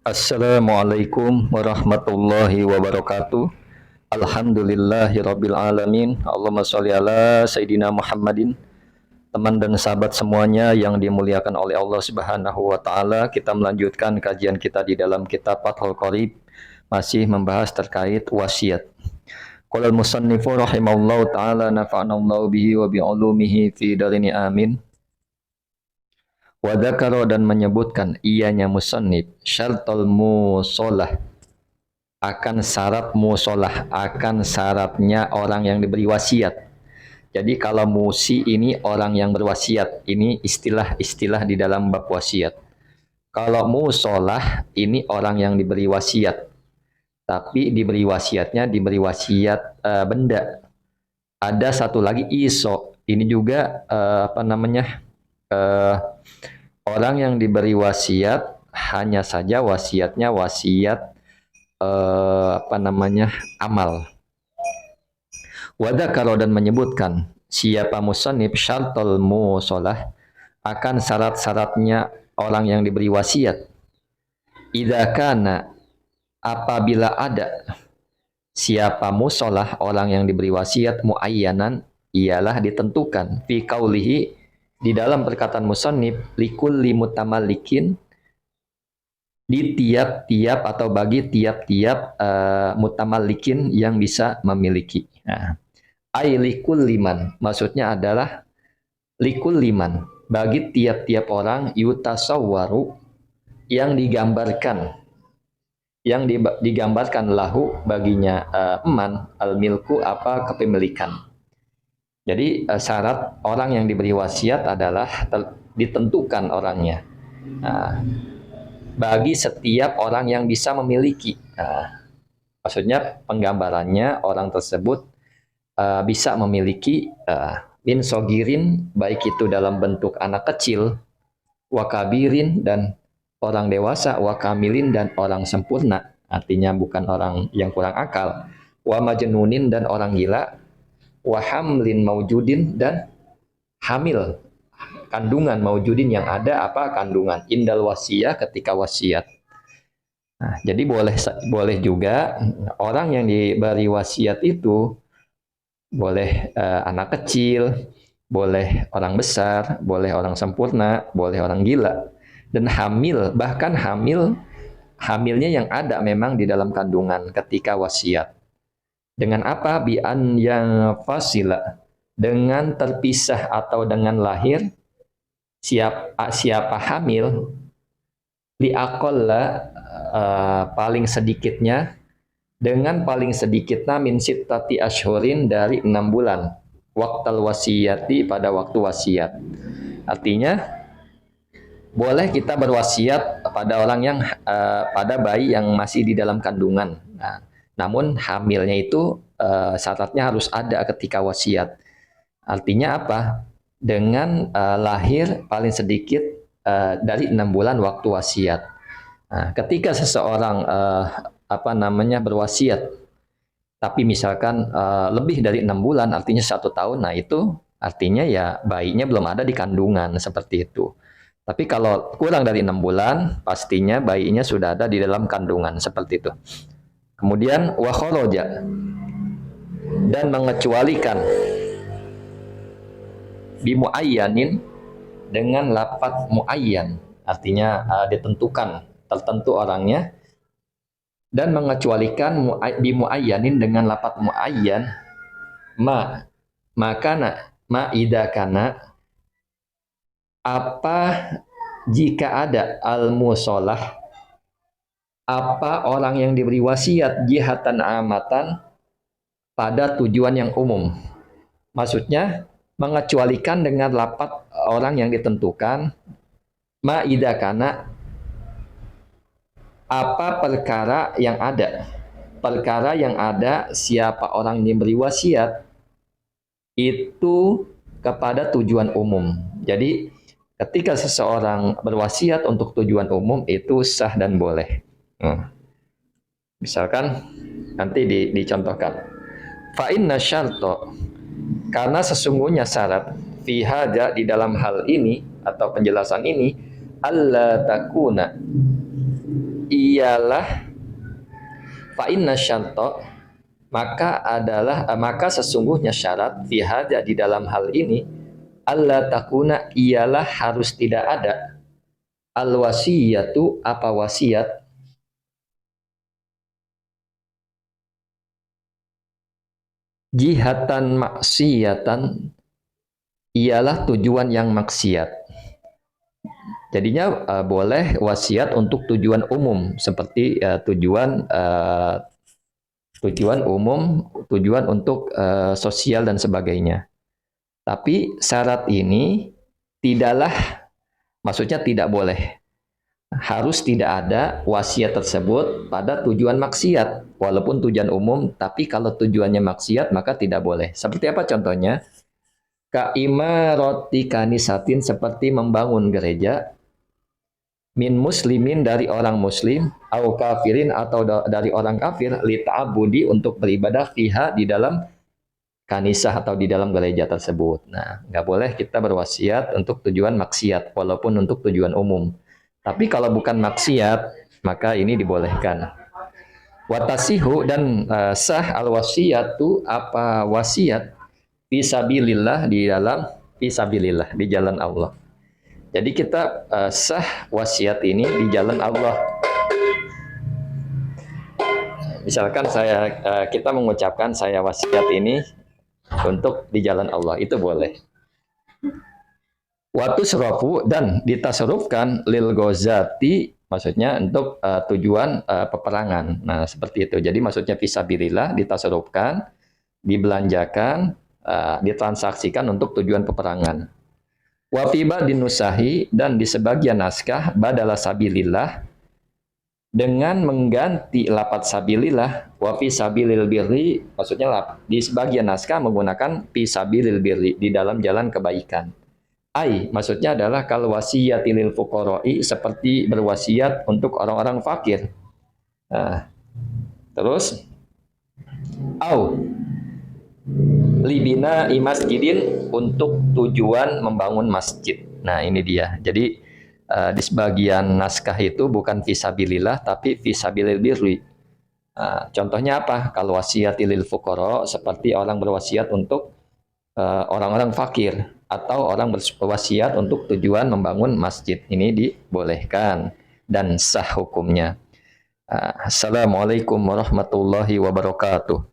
Assalamualaikum warahmatullahi wabarakatuh. Alhamdulillahirabbil alamin. Allahumma sholli ala sayidina Muhammadin. Teman dan sahabat semuanya yang dimuliakan oleh Allah Subhanahu wa taala, kita melanjutkan kajian kita di dalam kitab Fathul Qorib, masih membahas terkait wasiat. Qala al-musannifu rahimahullahu taala nafa'anallahu bihi wa bi ulumihi fi darini amin. Wadakaro dan menyebutkan ianya musannif syartul musolah akan syarat musolah, akan syaratnya orang yang diberi wasiat. Jadi kalau musi ini orang yang berwasiat, ini istilah-istilah di dalam bab wasiat. Kalau musolah ini orang yang diberi wasiat, tapi diberi wasiatnya diberi wasiat benda. Ada satu lagi iso, ini juga uh, orang yang diberi wasiat hanya saja wasiatnya wasiat amal. Wadakaro dan menyebutkan siapa musannif syartul musolah akan syarat-syaratnya orang yang diberi wasiat. Idza kana apabila ada siapa musolah orang yang diberi wasiat muayyanan ialah ditentukan fi qaulihi di dalam perkataan musannif likulli mutamallikin di tiap-tiap atau bagi tiap-tiap mutamallikin yang bisa memiliki. Nah, ai likul liman maksudnya adalah likul liman bagi tiap-tiap orang yutasawwaru yang digambarkan lahu baginya man al milku apa kepemilikan. Jadi syarat orang yang diberi wasiat adalah ditentukan orangnya. Nah, bagi setiap orang yang bisa memiliki. Nah, maksudnya penggambarannya orang tersebut bisa memiliki min sogirin, baik itu dalam bentuk anak kecil, wakabirin dan orang dewasa, wakamilin dan orang sempurna, artinya bukan orang yang kurang akal, wa majnunin dan orang gila, wahamlin maujudin dan hamil, kandungan maujudin yang ada apa kandungan indal wasiyah ketika wasiat. Nah, jadi boleh juga orang yang diberi wasiat itu boleh anak kecil, boleh orang besar, boleh orang sempurna, boleh orang gila, dan hamil, bahkan hamilnya yang ada memang di dalam kandungan ketika wasiat. Dengan apa? Bi'an yang fasila, dengan terpisah atau dengan lahir siapa hamil liaqalla paling sedikitnya dengan paling sedikitnya min sittati asyhurin dari 6 bulan waqtal wasiyati pada waktu wasiat. Artinya boleh kita berwasiat pada orang yang pada bayi yang masih di dalam kandungan. Nah, namun hamilnya itu syaratnya harus ada ketika wasiat. Artinya apa? Dengan lahir paling sedikit dari 6 bulan waktu wasiat. Nah, ketika seseorang berwasiat, tapi misalkan lebih dari 6 bulan, artinya 1 tahun, nah itu artinya ya bayinya belum ada di kandungan seperti itu. Tapi kalau kurang dari 6 bulan, pastinya bayinya sudah ada di dalam kandungan seperti itu. Kemudian wa kharaja dan mengecualikan bimuayyanin dengan lafaz muayyan, artinya ditentukan, tertentu orangnya, dan mengecualikan bimuayyanin dengan lafaz muayyan idza kana apa jika ada al-musolah apa orang yang diberi wasiat jihatan amatan pada tujuan yang umum. Maksudnya mengecualikan dengan lafaz orang yang ditentukan idza kana apa perkara yang ada siapa orang yang diberi wasiat itu kepada tujuan umum. Jadi ketika seseorang berwasiat untuk tujuan umum itu sah dan boleh. Misalkan nanti dicontohkan. Fa inna syarto, karena sesungguhnya syarat fi hadza di dalam hal ini atau penjelasan ini alla takuna ialah fa inna syarta, maka sesungguhnya syarat fi hadza di dalam hal ini alla takuna ialah harus tidak ada al wasiyatu apa wasiat jihatan maksiatan ialah tujuan yang maksiat. Jadinya boleh wasiat untuk tujuan umum seperti tujuan umum, tujuan untuk sosial dan sebagainya. Tapi syarat ini tidaklah, maksudnya tidak boleh. Harus tidak ada wasiat tersebut pada tujuan maksiat. Walaupun tujuan umum, tapi kalau tujuannya maksiat maka tidak boleh. Seperti apa contohnya? Kaimaroti kanisatin, seperti membangun gereja, min muslimin dari orang muslim, au kafirin atau dari orang kafir, lita'abudi untuk beribadah fiha di dalam kanisah atau di dalam gereja tersebut. Nah, nggak boleh kita berwasiat untuk tujuan maksiat walaupun untuk tujuan umum. Tapi kalau bukan maksiat, maka ini dibolehkan. Watasihu, dan sah al wasiyatu apa wasiat fisabilillah di dalam fisabilillah di jalan Allah. Jadi kita sah wasiat ini di jalan Allah. Misalkan kita mengucapkan saya wasiat ini untuk di jalan Allah, itu boleh. Waktu serafu, dan ditasarufkan lil gozati, maksudnya untuk tujuan peperangan. Nah, seperti itu. Jadi maksudnya fisabilillah ditasarufkan, dibelanjakan, ditransaksikan untuk tujuan peperangan. Wa fi ba'din nusahi, dan di sebagian naskah badala sabilillah dengan mengganti lafaz sabilillah wa fi sabilil birri, maksudnya di sebagian naskah menggunakan fi sabilil birri, di dalam jalan kebaikan. Ai, maksudnya adalah kal wasiyati lil fuqara'i, seperti berwasiat untuk orang-orang fakir. Nah, terus au libina masjidin, untuk tujuan membangun masjid. Nah, ini dia. Jadi di sebagian naskah itu bukan fisabilillah tapi fisabilil birri. Contohnya apa? Kalau wasiat lil fuqara, seperti orang berwasiat untuk orang-orang fakir, atau orang berwasiat untuk tujuan membangun masjid. Ini dibolehkan dan sah hukumnya. Assalamualaikum warahmatullahi wabarakatuh.